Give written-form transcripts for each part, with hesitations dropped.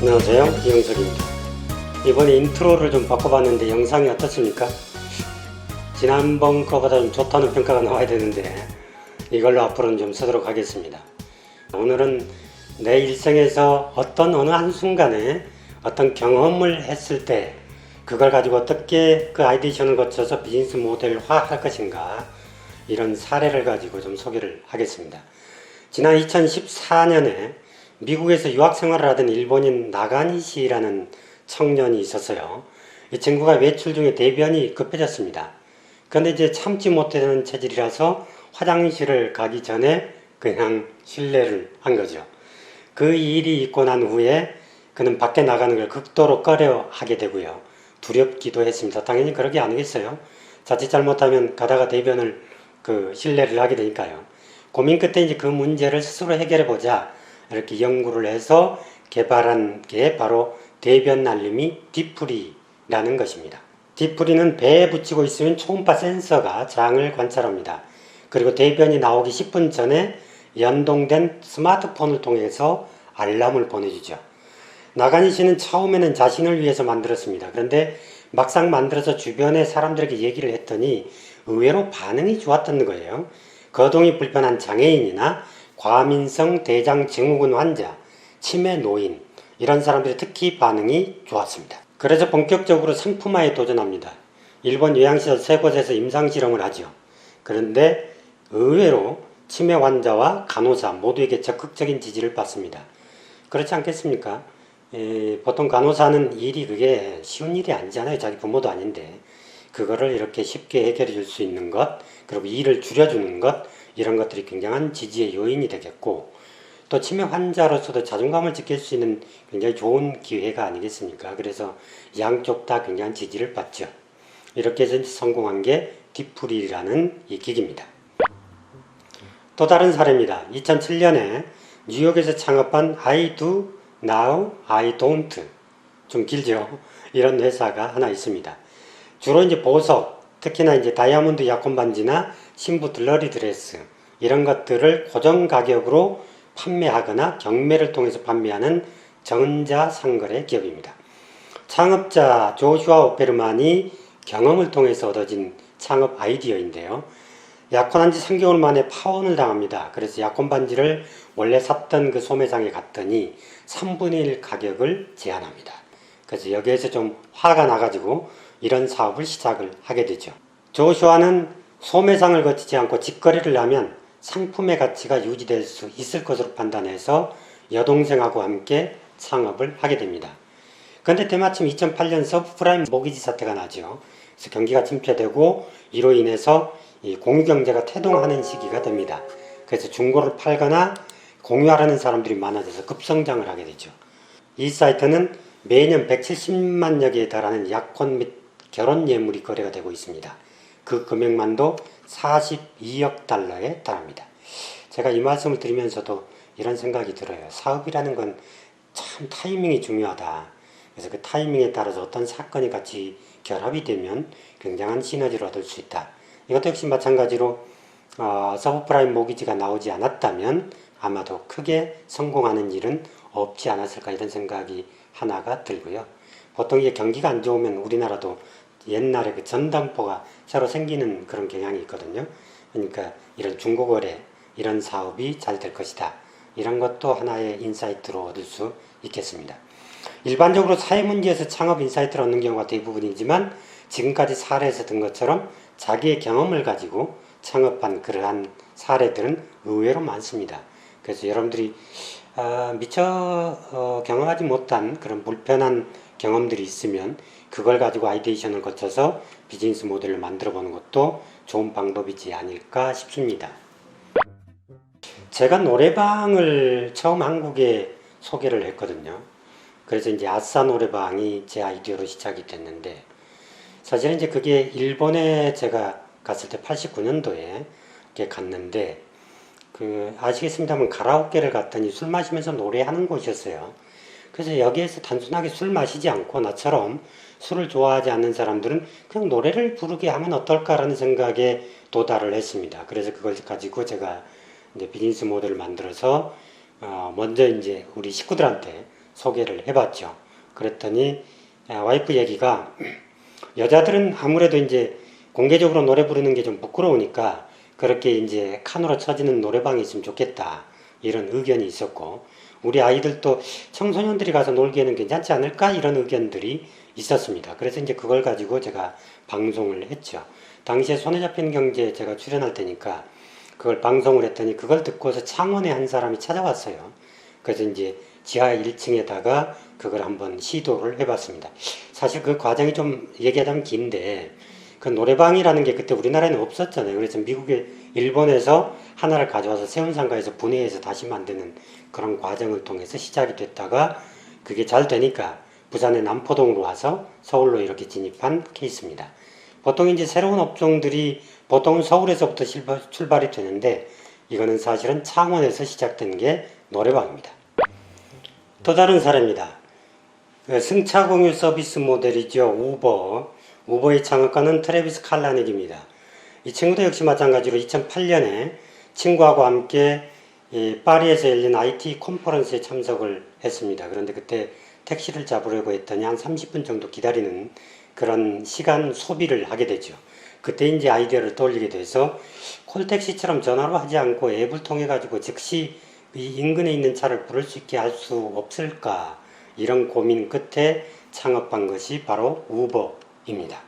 안녕하세요, 이영석입니다. 이번에 인트로를 좀 바꿔봤는데 영상이 어떻습니까? 지난번 거보다 좀 좋다는 평가가 나와야 되는데 이걸로 앞으로는 좀 쓰도록 하겠습니다. 오늘은 내 일생에서 어떤 어느 한순간에 어떤 경험을 했을 때 그걸 가지고 어떻게 그 아이디션을 거쳐서 비즈니스 모델화 할 것인가, 이런 사례를 가지고 좀 소개를 하겠습니다. 지난 2014년에 미국에서 유학 생활을 하던 일본인 나가니시라는 청년이 있었어요. 이 친구가 외출 중에 대변이 급해졌습니다. 그런데 이제 참지 못하는 체질이라서 화장실을 가기 전에 그냥 실례를 한 거죠. 그 일이 있고 난 후에 그는 밖에 나가는 걸 극도로 꺼려 하게 되고요. 두렵기도 했습니다. 당연히 그러게 아니겠어요. 자칫 잘못하면 가다가 대변을 실례를 하게 되니까요. 고민 끝에 이제 그 문제를 스스로 해결해 보자, 이렇게 연구를 해서 개발한 게 바로 대변 날림이 뒷풀이라는 것입니다. 뒷풀이는 배에 붙이고 있으면 초음파 센서가 장을 관찰합니다. 그리고 대변이 나오기 10분 전에 연동된 스마트폰을 통해서 알람을 보내주죠. 나가니 씨는 처음에는 자신을 위해서 만들었습니다. 그런데 막상 만들어서 주변의 사람들에게 얘기를 했더니 의외로 반응이 좋았던 거예요. 거동이 불편한 장애인이나 과민성 대장 증후군 환자, 치매 노인, 이런 사람들이 특히 반응이 좋았습니다. 그래서 본격적으로 상품화에 도전합니다. 일본 요양시설 3곳에서 임상실험을 하죠. 그런데 의외로 치매 환자와 간호사 모두에게 적극적인 지지를 받습니다. 그렇지 않겠습니까? 보통 간호사는 일이 그게 쉬운 일이 아니잖아요. 자기 부모도 아닌데. 그거를 이렇게 쉽게 해결해 줄 수 있는 것, 그리고 일을 줄여주는 것, 이런 것들이 굉장한 지지의 요인이 되겠고, 또 치매 환자로서도 자존감을 지킬 수 있는 굉장히 좋은 기회가 아니겠습니까? 그래서 양쪽 다 굉장한 지지를 받죠. 이렇게 해서 성공한 게 뒷풀이라는 이 기기입니다. 또 다른 사례입니다. 2007년에 뉴욕에서 창업한 I do, now I don't, 좀 길죠? 이런 회사가 하나 있습니다. 주로 이제 보석, 특히나 이제 다이아몬드 약혼 반지나 신부 들러리 드레스, 이런 것들을 고정 가격으로 판매하거나 경매를 통해서 판매하는 전자상거래 기업입니다. 창업자 조슈아 오페르만이 경험을 통해서 얻어진 창업 아이디어인데요. 약혼한 지 3개월 만에 파혼을 당합니다. 그래서 약혼 반지를 원래 샀던 그 소매상에 갔더니 3분의 1 가격을 제한합니다. 그래서 여기에서 좀 화가 나가지고 이런 사업을 시작을 하게 되죠. 조슈아는 소매상을 거치지 않고 직거래를 하면 상품의 가치가 유지될 수 있을 것으로 판단해서 여동생하고 함께 창업을 하게 됩니다. 그런데 때마침 2008년 서브프라임 모기지 사태가 나죠. 그래서 경기가 침체되고 이로 인해서 이 공유경제가 태동하는 시기가 됩니다. 그래서 중고를 팔거나 공유하라는 사람들이 많아져서 급성장을 하게 되죠. 이 사이트는 매년 170만여 개에 달하는 약혼 및 결혼 예물이 거래가 되고 있습니다. 그 금액만도 42억 달러에 달합니다. 제가 이 말씀을 드리면서도 이런 생각이 들어요. 사업이라는 건 참 타이밍이 중요하다. 그래서 그 타이밍에 따라서 어떤 사건이 같이 결합이 되면 굉장한 시너지를 얻을 수 있다. 이것도 역시 마찬가지로 서브프라임 모기지가 나오지 않았다면 아마도 크게 성공하는 일은 없지 않았을까, 이런 생각이 하나가 들고요. 보통 이게 경기가 안 좋으면 우리나라도 옛날에 그 전당포가 새로 생기는 그런 경향이 있거든요. 그러니까 이런 중고거래, 이런 사업이 잘 될 것이다. 이런 것도 하나의 인사이트로 얻을 수 있겠습니다. 일반적으로 사회 문제에서 창업 인사이트를 얻는 경우가 대부분이지만 지금까지 사례에서 든 것처럼 자기의 경험을 가지고 창업한 그러한 사례들은 의외로 많습니다. 그래서 여러분들이 미처 경험하지 못한 그런 불편한 경험들이 있으면 그걸 가지고 아이디에이션을 거쳐서 비즈니스 모델을 만들어 보는 것도 좋은 방법이지 아닐까 싶습니다. 제가 노래방을 처음 한국에 소개를 했거든요. 그래서 이제 아싸 노래방이 제 아이디어로 시작이 됐는데, 사실은 이제 그게 일본에 제가 갔을 때 89년도에 갔는데, 아시겠습니다만 가라오케를 갔더니 술 마시면서 노래하는 곳이었어요. 그래서 여기에서 단순하게 술 마시지 않고 나처럼 술을 좋아하지 않는 사람들은 그냥 노래를 부르게 하면 어떨까라는 생각에 도달을 했습니다. 그래서 그걸 가지고 제가 이제 비즈니스 모델을 만들어서 먼저 이제 우리 식구들한테 소개를 해봤죠. 그랬더니 와이프 얘기가 여자들은 아무래도 이제 공개적으로 노래 부르는 게 좀 부끄러우니까 그렇게 이제 칸으로 쳐지는 노래방이 있으면 좋겠다. 이런 의견이 있었고, 우리 아이들도 청소년들이 가서 놀기에는 괜찮지 않을까? 이런 의견들이 있었습니다. 그래서 이제 그걸 가지고 제가 방송을 했죠. 당시에 손에 잡히는 경제에 제가 출연할 때니까 그걸 방송을 했더니 그걸 듣고서 창원에 한 사람이 찾아왔어요. 그래서 이제 지하 1층에다가 그걸 한번 시도를 해봤습니다. 사실 그 과정이 좀 얘기하자면 긴데, 그 노래방이라는 게 그때 우리나라에는 없었잖아요. 그래서 미국에, 일본에서 하나를 가져와서 세운상가에서 분해해서 다시 만드는 그런 과정을 통해서 시작이 됐다가 그게 잘 되니까 부산의 남포동으로 와서 서울로 이렇게 진입한 케이스입니다. 보통 이제 새로운 업종들이 보통은 서울에서부터 출발이 되는데, 이거는 사실은 창원에서 시작된 게 노래방입니다. 또 다른 사례입니다. 승차 공유 서비스 모델이죠. 우버의 창업가는 트래비스 칼라닉입니다. 이 친구도 역시 마찬가지로 2008년에 친구하고 함께 파리에서 열린 IT 컨퍼런스에 참석을 했습니다. 그런데 그때 택시를 잡으려고 했더니 한 30분 정도 기다리는 그런 시간 소비를 하게 되죠. 그때 이제 아이디어를 떠올리게 돼서 콜택시처럼 전화로 하지 않고 앱을 통해 가지고 즉시 이 인근에 있는 차를 부를 수 있게 할 수 없을까, 이런 고민 끝에 창업한 것이 바로 우버입니다.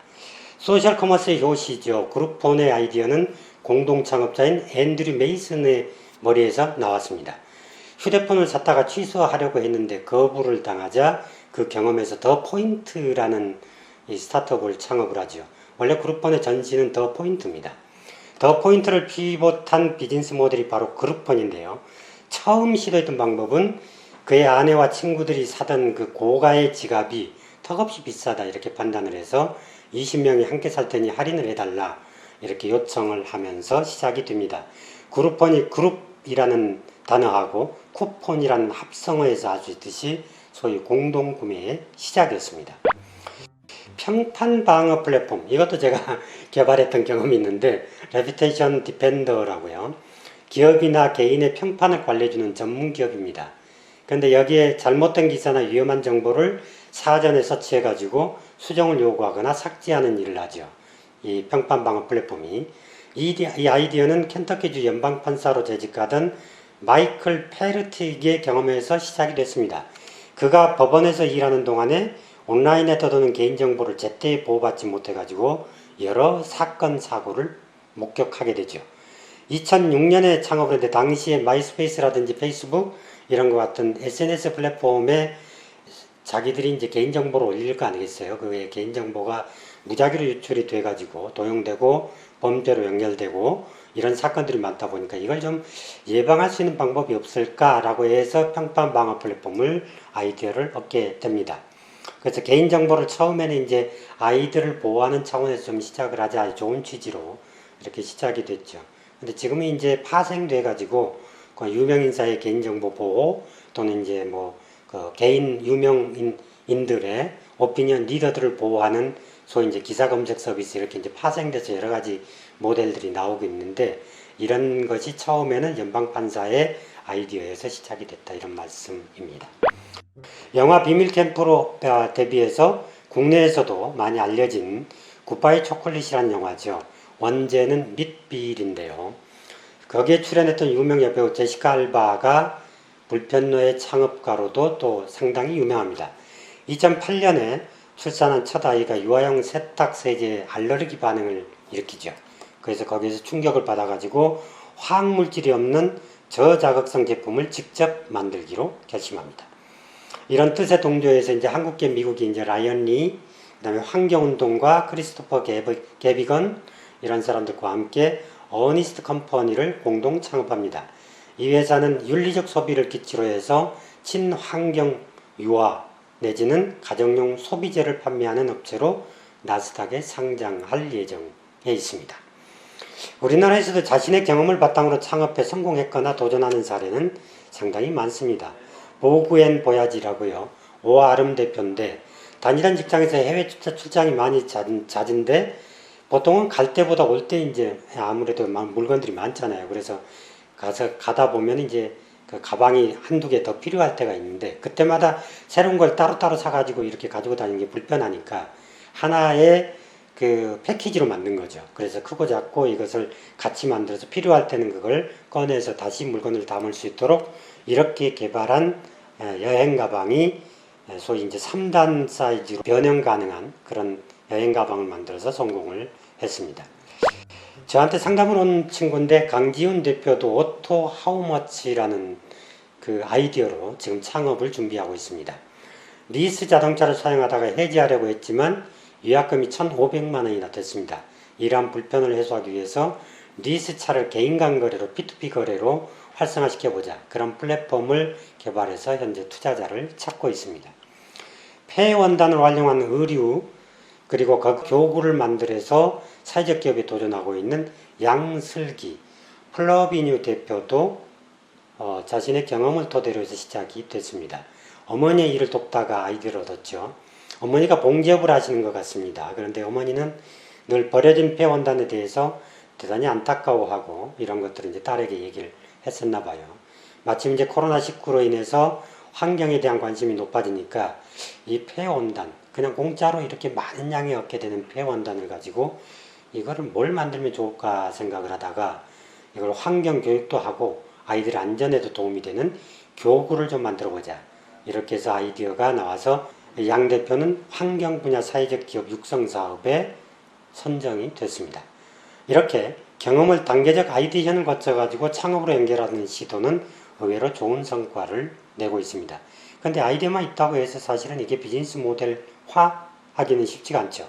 소셜 커머스의 효시죠. 그룹폰의 아이디어는 공동 창업자인 앤드류 메이슨의 머리에서 나왔습니다. 휴대폰을 샀다가 취소하려고 했는데 거부를 당하자 그 경험에서 더 포인트라는 이 스타트업을 창업을 하죠. 원래 그룹폰의 전신은 더 포인트입니다. 더 포인트를 피봇한 비즈니스 모델이 바로 그룹폰인데요. 처음 시도했던 방법은 그의 아내와 친구들이 사던 그 고가의 지갑이 턱없이 비싸다 이렇게 판단을 해서 20명이 함께 살 테니 할인을 해달라 이렇게 요청을 하면서 시작이 됩니다. 그룹폰이 그룹이라는 단어하고 쿠폰이라는 합성어에서 아주 있듯이 소위 공동구매의 시작이었습니다. 평판 방어 플랫폼, 이것도 제가 개발했던 경험이 있는데 레퓨테이션 디펜더라고요. 기업이나 개인의 평판을 관리해주는 전문 기업입니다. 그런데 여기에 잘못된 기사나 위험한 정보를 사전에 서치해가지고 수정을 요구하거나 삭제하는 일을 하죠. 이 평판 방어 플랫폼이. 이 아이디어는 켄터키주 연방판사로 재직하던 마이클 페르틱의 경험에서 시작이 됐습니다. 그가 법원에서 일하는 동안에 온라인에 떠도는 개인정보를 제때 보호받지 못해가지고 여러 사건, 사고를 목격하게 되죠. 2006년에 창업을 했는데 당시에 마이스페이스라든지 페이스북 이런 것 같은 SNS 플랫폼에 자기들이 이제 개인정보를 올릴 거 아니겠어요. 그 개인정보가 무작위로 유출이 돼가지고 도용되고 범죄로 연결되고 이런 사건들이 많다 보니까 이걸 좀 예방할 수 있는 방법이 없을까라고 해서 평판 방어 플랫폼을 아이디어를 얻게 됩니다. 그래서 개인정보를 처음에는 이제 아이들을 보호하는 차원에서 좀 시작을 하자, 좋은 취지로 이렇게 시작이 됐죠. 근데 지금은 이제 파생돼 가지고 그 유명인사의 개인정보 보호 또는 이제 그 개인 유명인들의 오피니언 리더들을 보호하는 소위 이제 기사 검색 서비스 이렇게 이제 파생돼서 여러 가지 모델들이 나오고 있는데, 이런 것이 처음에는 연방판사의 아이디어에서 시작이 됐다, 이런 말씀입니다. 영화 비밀 캠프로 데뷔해서 국내에서도 많이 알려진 굿바이 초콜릿이라는 영화죠. 원제는 밑빌인데요. 거기에 출연했던 유명 여배우 제시카 알바가 불편노의 창업가로도 또 상당히 유명합니다. 2008년에 출산한 첫 아이가 유아용 세탁세제에 알러르기 반응을 일으키죠. 그래서 거기에서 충격을 받아가지고 화학물질이 없는 저자극성 제품을 직접 만들기로 결심합니다. 이런 뜻의 동조에서 이제 한국계 미국인 이제 라이언 리, 그 다음에 환경운동가 크리스토퍼 게비건 이런 사람들과 함께 어니스트 컴퍼니를 공동 창업합니다. 이 회사는 윤리적 소비를 기치로 해서 친환경 유아 내지는 가정용 소비재를 판매하는 업체로 나스닥에 상장할 예정에 있습니다. 우리나라에서도 자신의 경험을 바탕으로 창업에 성공했거나 도전하는 사례는 상당히 많습니다. 보그앤 보야지라고요. 오아름 대표인데 단일한 직장에서 해외 출장이 많이 잦은데 보통은 갈 때보다 올 때 이제 아무래도 물건들이 많잖아요. 그래서 가다 보면 이제 그 가방이 한두 개 더 필요할 때가 있는데 그때마다 새로운 걸 따로따로 사가지고 이렇게 가지고 다니는 게 불편하니까 하나의 그 패키지로 만든 거죠. 그래서 크고 작고 이것을 같이 만들어서 필요할 때는 그걸 꺼내서 다시 물건을 담을 수 있도록 이렇게 개발한 여행 가방이 소위 이제 3단 사이즈로 변형 가능한 그런 여행 가방을 만들어서 성공을 했습니다. 저한테 상담을 온 친구인데 강지훈 대표도 오토 하우머치라는 그 아이디어로 지금 창업을 준비하고 있습니다. 리스 자동차를 사용하다가 해지하려고 했지만 위약금이 1,500만 원이나 됐습니다. 이러한 불편을 해소하기 위해서 리스 차를 개인 간 거래로 P2P 거래로 활성화시켜보자. 그런 플랫폼을 개발해서 현재 투자자를 찾고 있습니다. 폐원단을 활용한 의류 그리고 그 교구를 만들어서 사회적 기업에 도전하고 있는 양슬기 플러비뉴 대표도 자신의 경험을 토대로 해서 시작이 됐습니다. 어머니의 일을 돕다가 아이디어를 얻었죠. 어머니가 봉제업을 하시는 것 같습니다. 그런데 어머니는 늘 버려진 폐원단에 대해서 대단히 안타까워하고 이런 것들을 이제 딸에게 얘기를 했었나 봐요. 마침 이제 코로나19로 인해서 환경에 대한 관심이 높아지니까 이 폐원단, 그냥 공짜로 이렇게 많은 양이 얻게 되는 폐원단을 가지고 이거를 뭘 만들면 좋을까 생각을 하다가 이걸 환경 교육도 하고 아이들 안전에도 도움이 되는 교구를 좀 만들어 보자. 이렇게 해서 아이디어가 나와서 양 대표는 환경 분야 사회적 기업 육성 사업에 선정이 됐습니다. 이렇게 경험을 단계적 아이디어를 거쳐가지고 창업으로 연결하는 시도는 의외로 좋은 성과를 내고 있습니다. 그런데 아이디어만 있다고 해서 사실은 이게 비즈니스 모델화 하기는 쉽지가 않죠.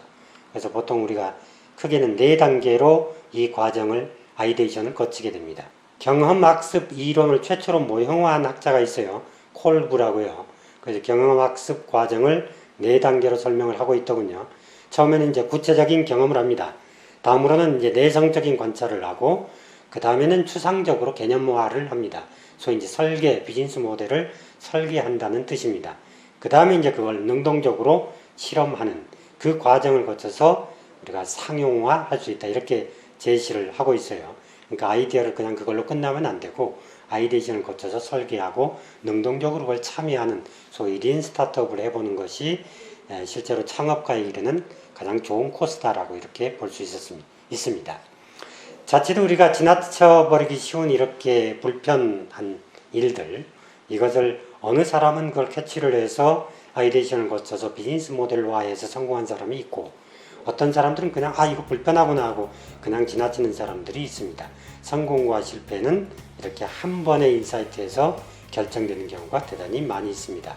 그래서 보통 우리가 크게는 4단계로 이 과정을 아이디어를 거치게 됩니다. 경험학습 이론을 최초로 모형화한 학자가 있어요. 콜브라고요. 그래서 경험학습 과정을 4단계로 설명을 하고 있더군요. 처음에는 이제 구체적인 경험을 합니다. 다음으로는 이제 내성적인 관찰을 하고, 그 다음에는 추상적으로 개념화를 합니다. 소위 이제 설계, 비즈니스 모델을 설계한다는 뜻입니다. 그 다음에 이제 그걸 능동적으로 실험하는 그 과정을 거쳐서 우리가 상용화 할 수 있다. 이렇게 제시를 하고 있어요. 그러니까 아이디어를 그냥 그걸로 끝나면 안 되고, 아이디어를 거쳐서 설계하고 능동적으로 그걸 참여하는 소위 린 스타트업을 해보는 것이 실제로 창업가에 이르는 가장 좋은 코스다라고 이렇게 볼 수 있습니다. 자칫 우리가 지나쳐버리기 쉬운 이렇게 불편한 일들, 이것을 어느 사람은 그걸 캐치를 해서 아이디어를 거쳐서 비즈니스 모델화해서 성공한 사람이 있고, 어떤 사람들은 그냥 이거 불편하구나 하고 그냥 지나치는 사람들이 있습니다. 성공과 실패는 이렇게 한 번의 인사이트에서 결정되는 경우가 대단히 많이 있습니다.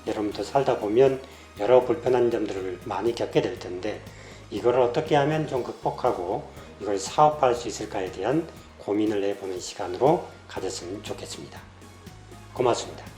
여러분도 살다 보면 여러 불편한 점들을 많이 겪게 될 텐데 이걸 어떻게 하면 좀 극복하고 이걸 사업화할 수 있을까에 대한 고민을 해보는 시간으로 가졌으면 좋겠습니다. 고맙습니다.